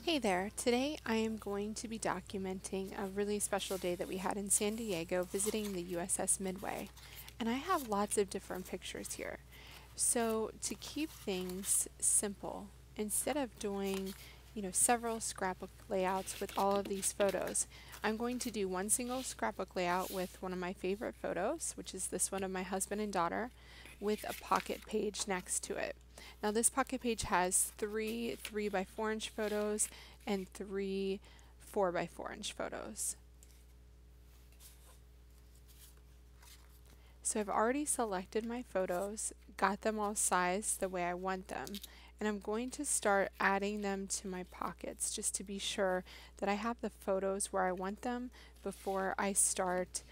Hey there, today I am going to be documenting a really special day that we had in San Diego visiting the USS Midway. And I have lots of different pictures here. So to keep things simple, instead of doing, several scrapbook layouts with all of these photos, I'm going to do one single scrapbook layout with one of my favorite photos, which is this one of my husband and daughter, with a pocket page next to it. Now this pocket page has three 3x4" photos and three 4x4" photos. So I've already selected my photos, got them all sized the way I want them, and I'm going to start adding them to my pockets just to be sure that I have the photos where I want them before I start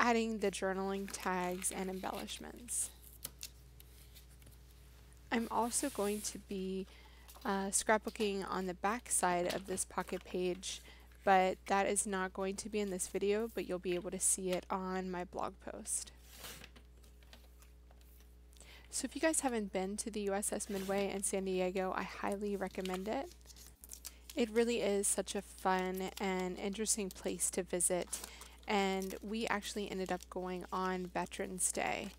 adding the journaling tags and embellishments. I'm also going to be scrapbooking on the back side of this pocket page, but that is not going to be in this video, but you'll be able to see it on my blog post. So if you guys haven't been to the USS Midway in San Diego, I highly recommend it. It really is such a fun and interesting place to visit, and we actually ended up going on Veterans Day,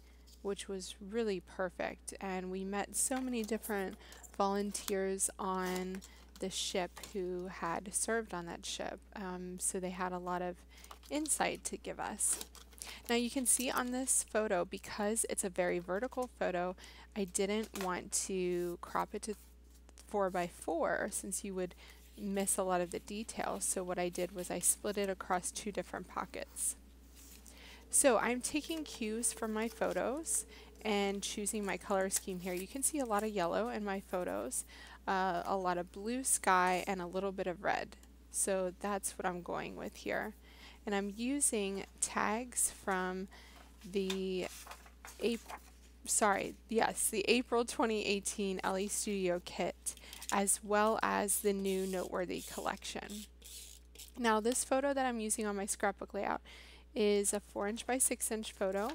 which was really perfect, and we met so many different volunteers on the ship who had served on that ship, so they had a lot of insight to give us. Now you can see on this photo, because it's a very vertical photo, I didn't want to crop it to 4x4 since you would miss a lot of the details, so what I did was I split it across two different pockets. So I'm taking cues from my photos and choosing my color scheme here. You can see a lot of yellow in my photos, a lot of blue sky, and a little bit of red. So that's what I'm going with here. And I'm using tags from the April 2018 Elle Studio kit, as well as the new Noteworthy collection. Now this photo that I'm using on my scrapbook layout is a 4" by 6" photo,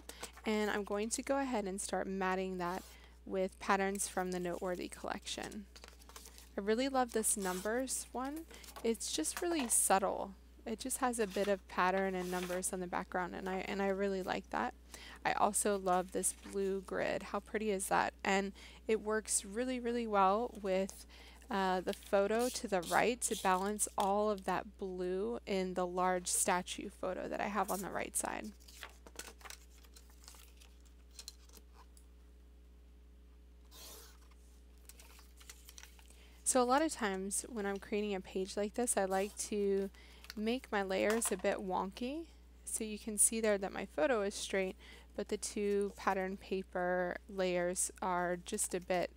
and I'm going to go ahead and start matting that with patterns from the Noteworthy collection. I really love this numbers one. It's just really subtle. It just has a bit of pattern and numbers on the background, and I really like that. I also love this blue grid. How pretty is that? And it works really, really well with the photo to the right to balance all of that blue in the large statue photo that I have on the right side. So a lot of times when I'm creating a page like this, I like to make my layers a bit wonky. So you can see there that my photo is straight, but the two pattern paper layers are just a bit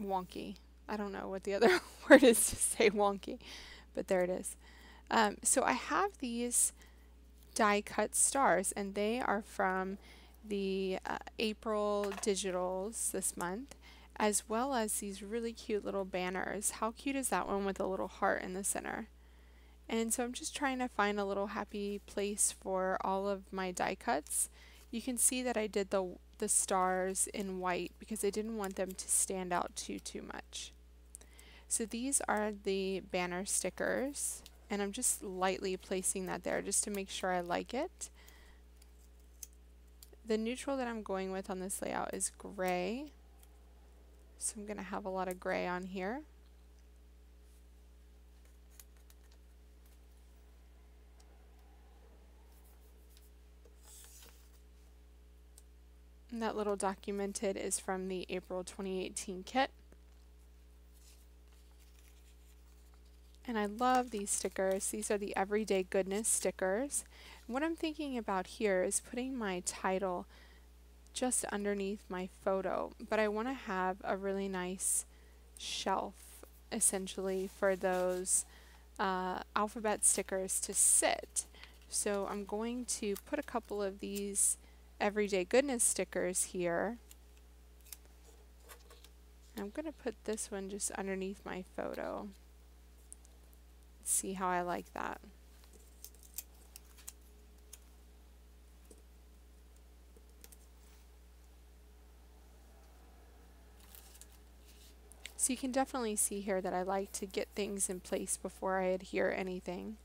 wonky. I don't know what the other word is to say wonky, but there it is. So I have these die cut stars, and they are from the April digitals this month, as well as these really cute little banners. How cute is that one with a little heart in the center? And so I'm just trying to find a little happy place for all of my die cuts. You can see that I did the stars in white because I didn't want them to stand out too much. So these are the banner stickers, and I'm just lightly placing that there just to make sure I like it. The neutral that I'm going with on this layout is gray, so I'm going to have a lot of gray on here. And that little documented is from the April 2018 kit. And I love these stickers. These are the Everyday Goodness stickers. And what I'm thinking about here is putting my title just underneath my photo, but I want to have a really nice shelf essentially for those alphabet stickers to sit. So I'm going to put a couple of these Everyday Goodness stickers here. I'm going to put this one just underneath my photo. Let's see how I like that. So So you can definitely see here that I like to get things in place before I adhere anything.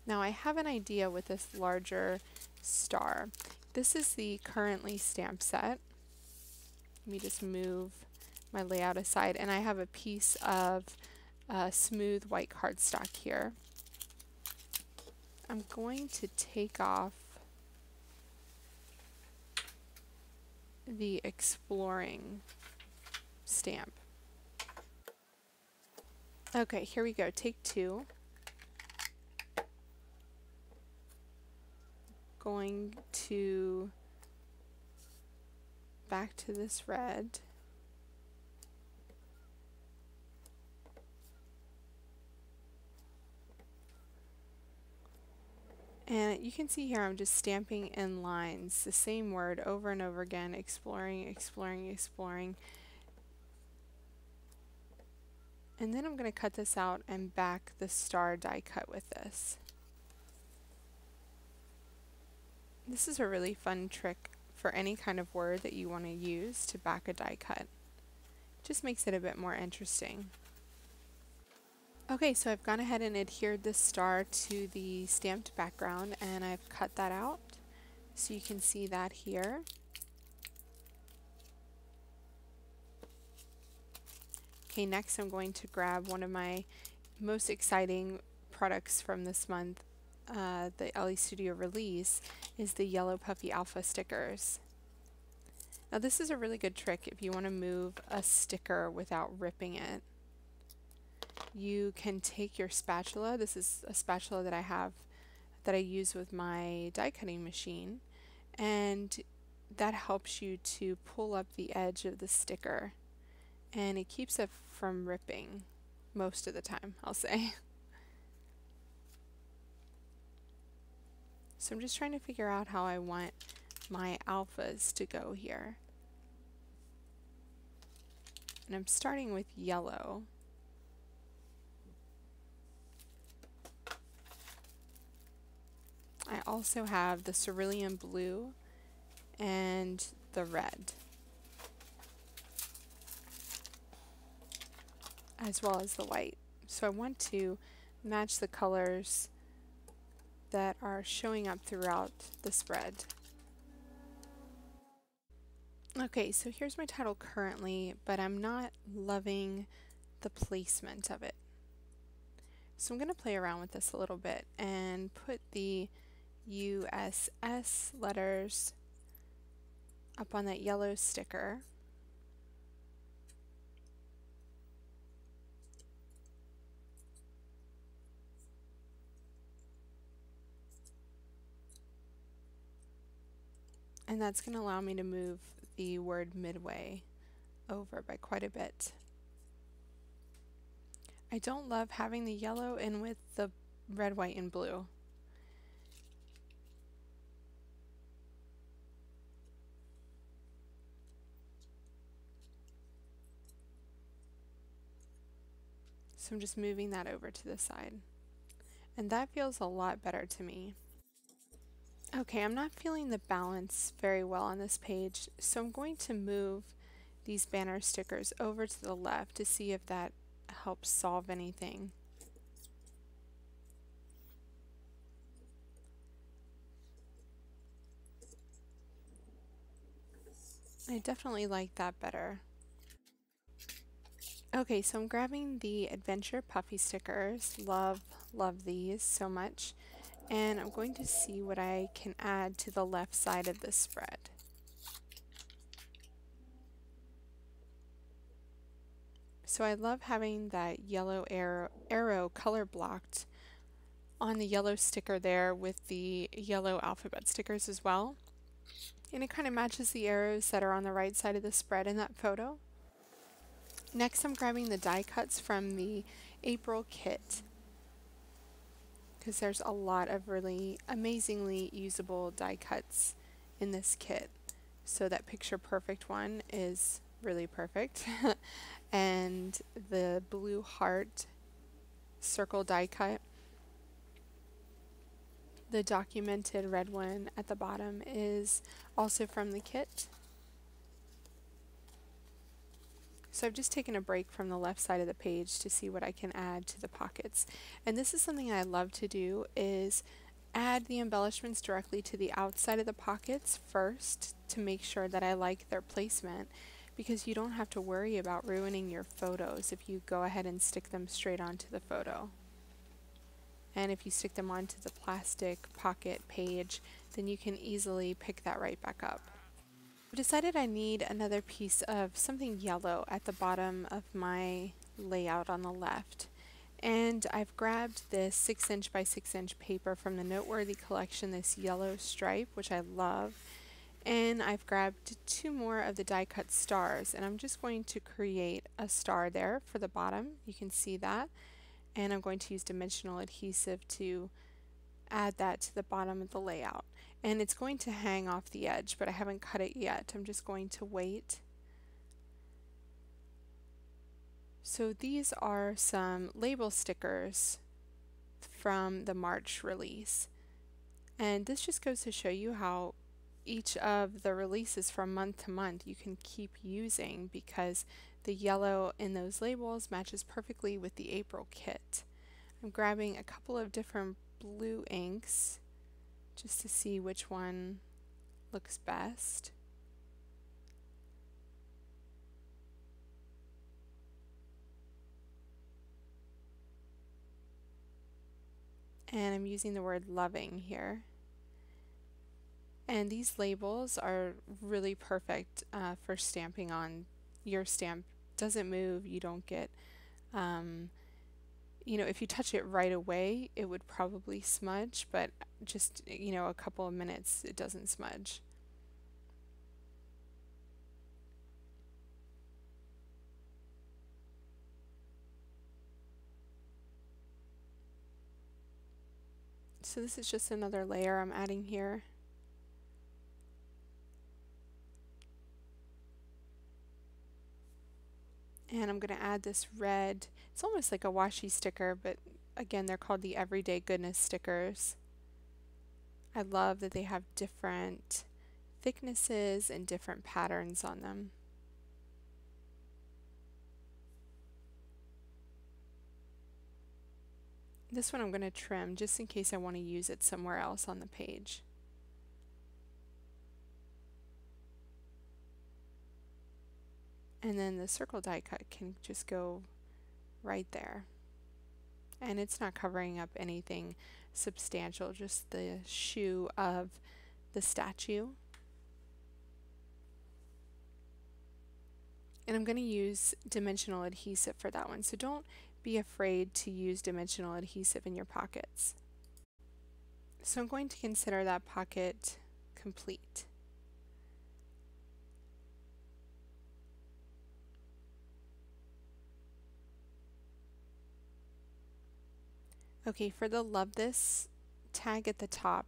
Now I have an idea with this larger star. This is the currently stamped set. Let me just move my layout aside, and I have a piece of smooth white cardstock here. I'm going to take off the exploring stamp. Okay, here we go. Take two. Going to back to this red. And you can see here I'm just stamping in lines, the same word over and over again, exploring, exploring, exploring. And then I'm going to cut this out and back the star die cut with this. This is a really fun trick for any kind of word that you want to use to back a die cut. Just makes it a bit more interesting. Okay, so I've gone ahead and adhered this star to the stamped background, and I've cut that out so you can see that here. Okay, next I'm going to grab one of my most exciting products from this month, the Elle Studio release, is the yellow puffy alpha stickers. Now this is a really good trick if you want to move a sticker without ripping it. You can take your spatula. This is a spatula that I have that I use with my die cutting machine, and that helps you to pull up the edge of the sticker, and it keeps it from ripping most of the time, I'll say. So I'm just trying to figure out how I want my alphas to go here. And I'm starting with yellow. I also have the cerulean blue and the red, as well as the white. So I want to match the colors that are showing up throughout the spread. Okay, so here's my title currently, but I'm not loving the placement of it. So I'm going to play around with this a little bit and put the U.S.S letters up on that yellow sticker. And that's going to allow me to move the word Midway over by quite a bit. I don't love having the yellow in with the red, white, and blue. So I'm just moving that over to the side. And that feels a lot better to me. Okay, I'm not feeling the balance very well on this page, so I'm going to move these banner stickers over to the left to see if that helps solve anything. I definitely like that better. Okay, so I'm grabbing the Adventure Puffy stickers. Love these so much. And I'm going to see what I can add to the left side of this spread. So I love having that yellow arrow color blocked on the yellow sticker there with the yellow alphabet stickers as well. And it kind of matches the arrows that are on the right side of the spread in that photo. Next, I'm grabbing the die cuts from the April kit, because there's a lot of really amazingly usable die cuts in this kit. So that picture perfect one is really perfect. And the blue heart circle die cut The documented red one at the bottom is also from the kit. So I've just taken a break from the left side of the page to see what I can add to the pockets. And this is something I love to do, is add the embellishments directly to the outside of the pockets first to make sure that I like their placement, because you don't have to worry about ruining your photos if you go ahead and stick them straight onto the photo. And if you stick them onto the plastic pocket page, then you can easily pick that right back up. I've decided I need another piece of something yellow at the bottom of my layout on the left. And I've grabbed this 6" by 6" paper from the Noteworthy collection, this yellow stripe, which I love. And I've grabbed 2 more of the die cut stars, and I'm just going to create a star there for the bottom. You can see that. And I'm going to use dimensional adhesive to add that to the bottom of the layout. And it's going to hang off the edge, but I haven't cut it yet. I'm just going to wait. So these are some label stickers from the March release. And this just goes to show you how each of the releases from month to month you can keep using, because the yellow in those labels matches perfectly with the April kit. I'm grabbing a couple of different blue inks just to see which one looks best. And I'm using the word loving here. And these labels are really perfect for stamping on. Your stamp doesn't move, you don't get, you know, if you touch it right away, it would probably smudge, but just, you know, a couple of minutes, it doesn't smudge. So this is just another layer I'm adding here. And I'm going to add this red. It's almost like a washi sticker, but again, they're called the Everyday Goodness stickers. I love that they have different thicknesses and different patterns on them. This one I'm going to trim just in case I want to use it somewhere else on the page. And then the circle die cut can just go right there. And it's not covering up anything substantial, just the shoe of the statue. And I'm going to use dimensional adhesive for that one, so don't be afraid to use dimensional adhesive in your pockets. So I'm going to consider that pocket complete. Okay, for the Love This tag at the top,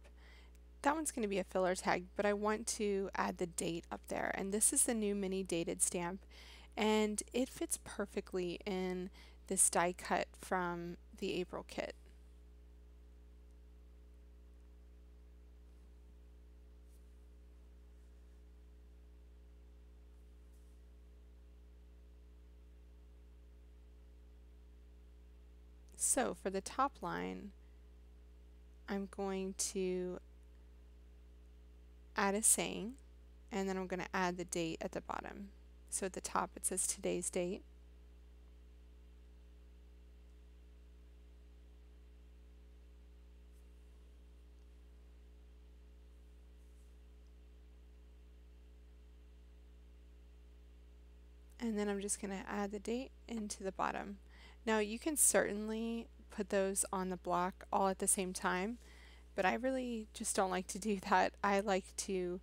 that one's going to be a filler tag, but I want to add the date up there. And this is the new mini dated stamp, and it fits perfectly in this die cut from the April kit. So for the top line, I'm going to add a saying, and then I'm going to add the date at the bottom. So at the top it says today's date. And then I'm just going to add the date into the bottom. Now you can certainly put those on the block all at the same time, but I really just don't like to do that. I like to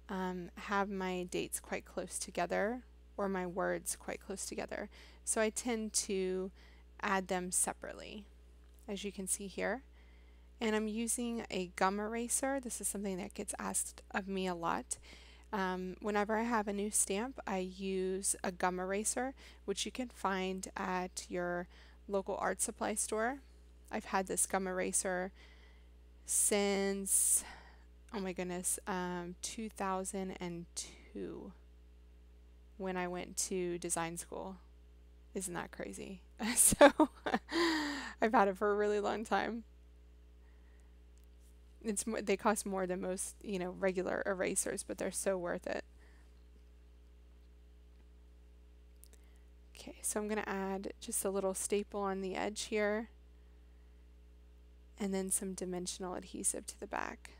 have my dates quite close together, or my words quite close together. So I tend to add them separately, as you can see here. And I'm using a gum eraser. This is something that gets asked of me a lot. Whenever I have a new stamp, I use a gum eraser, which you can find at your local art supply store. I've had this gum eraser since, oh my goodness, 2002 when I went to design school. Isn't that crazy? So I've had it for a really long time. They cost more than most, regular erasers, but they're so worth it. Okay, so I'm going to add just a little staple on the edge here, and then some dimensional adhesive to the back.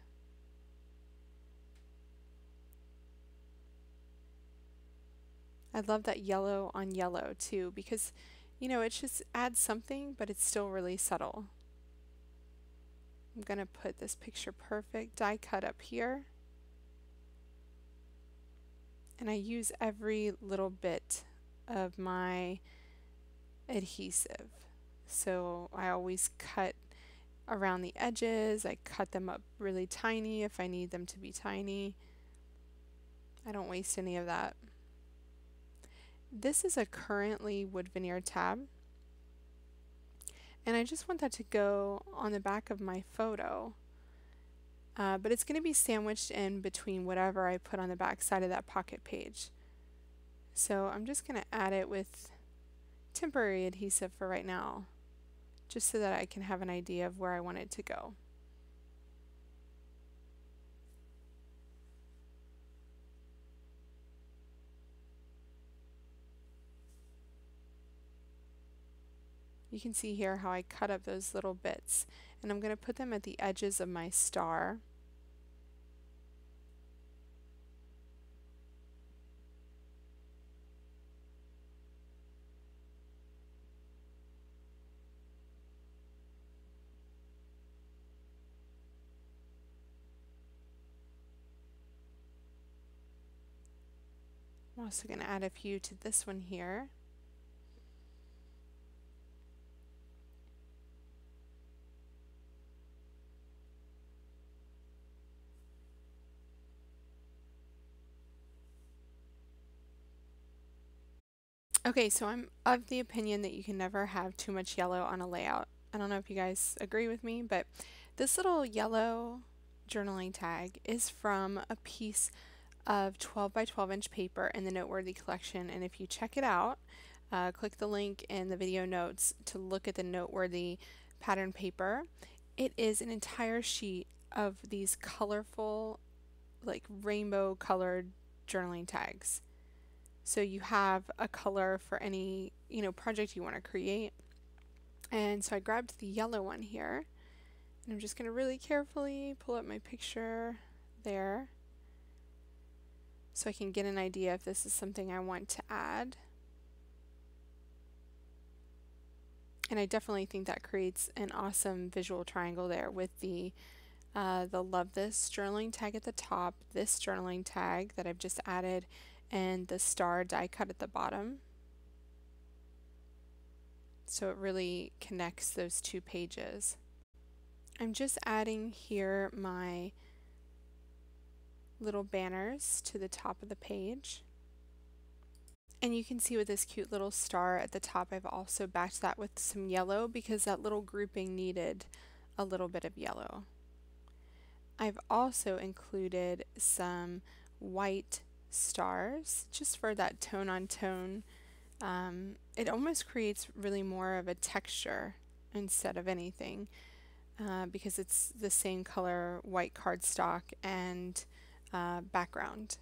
I love that yellow on yellow too, because it just adds something, but it's still really subtle. I'm going to put this picture perfect die cut up here, and I use every little bit of my adhesive. So I always cut around the edges. I cut them up really tiny if I need them to be tiny. I don't waste any of that. This is a currently wood veneer tab, and I just want that to go on the back of my photo, but it's going to be sandwiched in between whatever I put on the back side of that pocket page. So I'm just going to add it with temporary adhesive for right now, just so that I can have an idea of where I want it to go. You can see here how I cut up those little bits, and I'm going to put them at the edges of my star. I'm also going to add a few to this one here. Okay, so I'm of the opinion that you can never have too much yellow on a layout. I don't know if you guys agree with me, but this little yellow journaling tag is from a piece of 12 by 12 inch paper in the Noteworthy collection, and if you check it out, click the link in the video notes to look at the Noteworthy pattern paper. It is an entire sheet of these colorful, like rainbow colored journaling tags. So you have a color for any, project you want to create. And so I grabbed the yellow one here, and I'm just going to really carefully pull up my picture there so I can get an idea if this is something I want to add. And I definitely think that creates an awesome visual triangle there with the Love This journaling tag at the top, this journaling tag that I've just added, and the star die cut at the bottom. So it really connects those two pages. I'm just adding here my little banners to the top of the page. And you can see with this cute little star at the top, I've also backed that with some yellow because that little grouping needed a little bit of yellow. I've also included some white stars just for that tone on tone. It almost creates really more of a texture instead of anything because it's the same color white cardstock and background.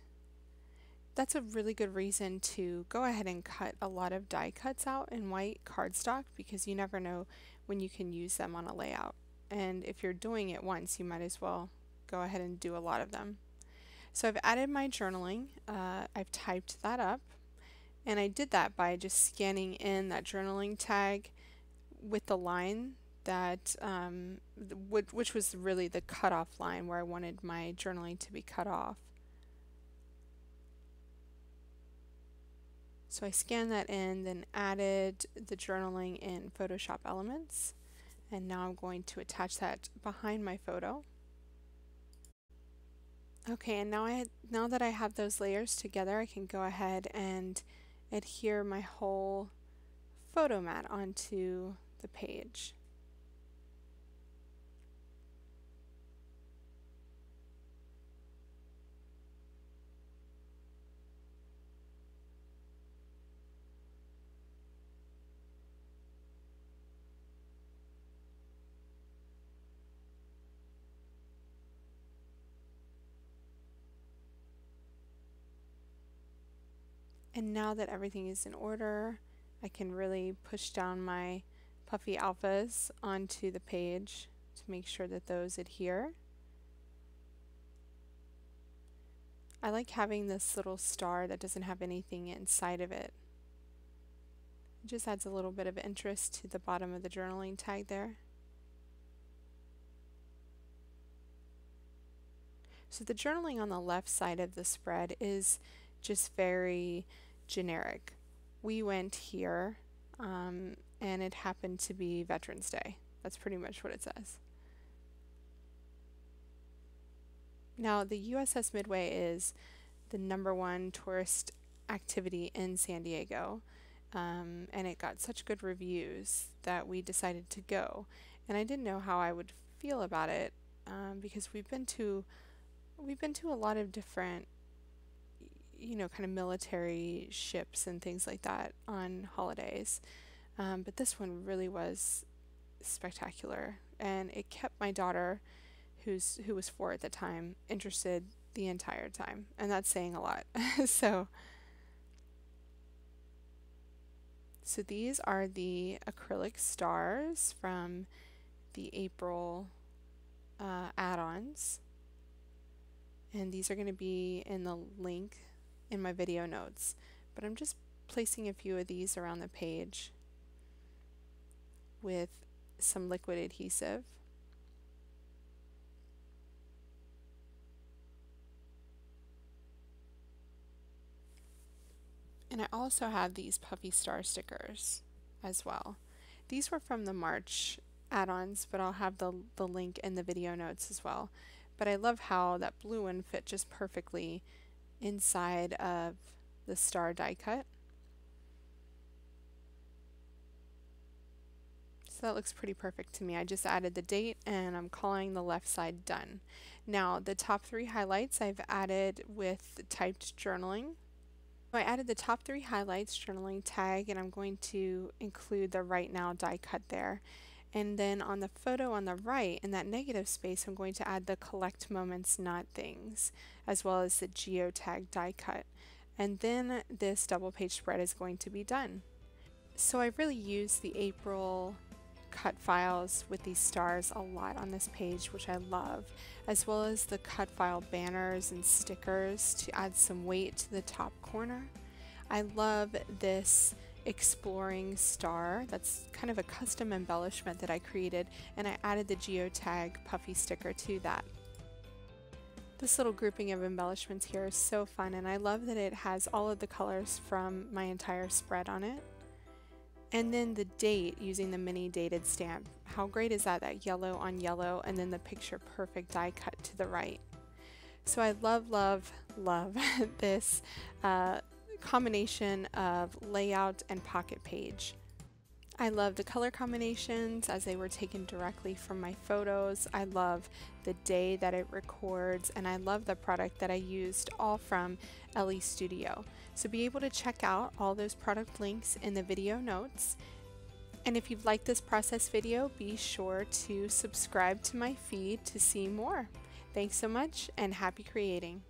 That's a really good reason to go ahead and cut a lot of die cuts out in white cardstock because you never know when you can use them on a layout. And if you're doing it once, you might as well go ahead and do a lot of them. So I've added my journaling. I've typed that up, and I did that by just scanning in that journaling tag with the line that which was really the cutoff line where I wanted my journaling to be cut off. So I scanned that in, then added the journaling in Photoshop Elements, and now I'm going to attach that behind my photo. Okay, and now that I have those layers together, I can go ahead and adhere my whole photo mat onto the page. And now that everything is in order, I can really push down my puffy alphas onto the page to make sure that those adhere. I like having this little star that doesn't have anything inside of it. It just adds a little bit of interest to the bottom of the journaling tag there. So the journaling on the left side of the spread is just very generic. We went here, and it happened to be Veterans Day. That's pretty much what it says. Now, the USS Midway is the #1 tourist activity in San Diego, and it got such good reviews that we decided to go. And I didn't know how I would feel about it, because we've been to a lot of different, kind of military ships and things like that on holidays, but this one really was spectacular, and it kept my daughter, who was 4 at the time, interested the entire time, and that's saying a lot. So these are the acrylic stars from the April add-ons, and these are going to be in the link in my video notes, but I'm just placing a few of these around the page with some liquid adhesive. And I also have these puffy star stickers as well. These were from the March add-ons, but I'll have the link in the video notes as well. But I love how that blue one fit just perfectly inside of the star die cut. So that looks pretty perfect to me. I just added the date, and I'm calling the left side done. Now the top 3 highlights I've added with typed journaling. I added the top 3 highlights journaling tag, and I'm going to include the right now die cut there. And then on the photo on the right, in that negative space, I'm going to add the collect moments, not things, as well as the geotag die cut. And then this double page spread is going to be done. So I really used the April cut files with these stars a lot on this page, which I love, as well as the cut file banners and stickers to add some weight to the top corner. I love this exploring star. That's kind of a custom embellishment that I created, and I added the geotag puffy sticker to that. This little grouping of embellishments here is so fun, and I love that it has all of the colors from my entire spread on it. And then the date using the mini dated stamp. How great is that? That yellow on yellow, and then the picture perfect die cut to the right. So I love, love, love this combination of layout and pocket page. I love the color combinations as they were taken directly from my photos. I love the day that it records, and I love the product that I used, all from Elle Studio. So be able to check out all those product links in the video notes. And if you've liked this process video, be sure to subscribe to my feed to see more. Thanks so much, and happy creating.